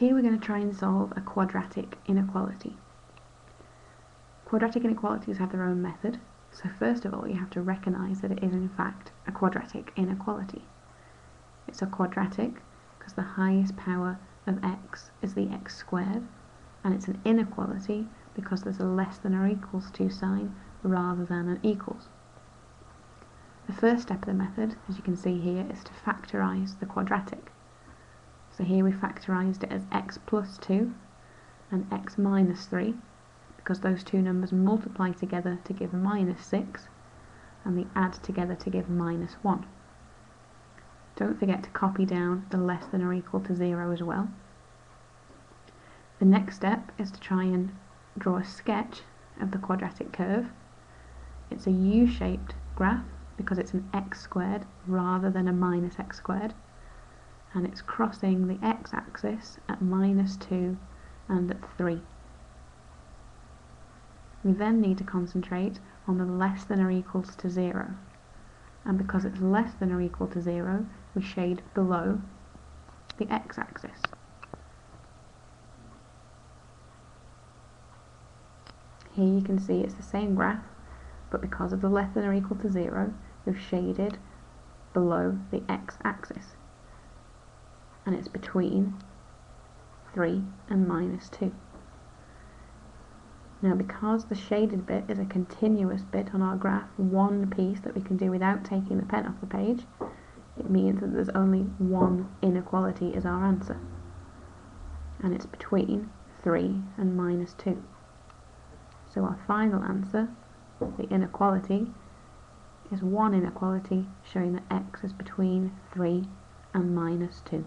Here we're going to try and solve a quadratic inequality. Quadratic inequalities have their own method, so first of all you have to recognise that it is in fact a quadratic inequality. It's a quadratic because the highest power of x is the x squared, and it's an inequality because there's a less than or equals to sign rather than an equals. The first step of the method, as you can see here, is to factorise the quadratic. So here we factorised it as x plus 2 and x minus 3, because those two numbers multiply together to give minus 6 and they add together to give minus 1. Don't forget to copy down the less than or equal to 0 as well. The next step is to try and draw a sketch of the quadratic curve. It's a U-shaped graph because it's an x squared rather than a minus x squared, and it's crossing the x-axis at minus 2 and at 3. We then need to concentrate on the less than or equals to 0, and because it's less than or equal to 0 we shade below the x-axis. Here you can see it's the same graph, but because of the less than or equal to 0 we've shaded below the x-axis, and it's between 3 and minus 2. Now because the shaded bit is a continuous bit on our graph, one piece that we can do without taking the pen off the page, it means that there's only one inequality as our answer, and it's between 3 and minus 2. So our final answer, the inequality, is one inequality showing that x is between 3 and minus 2.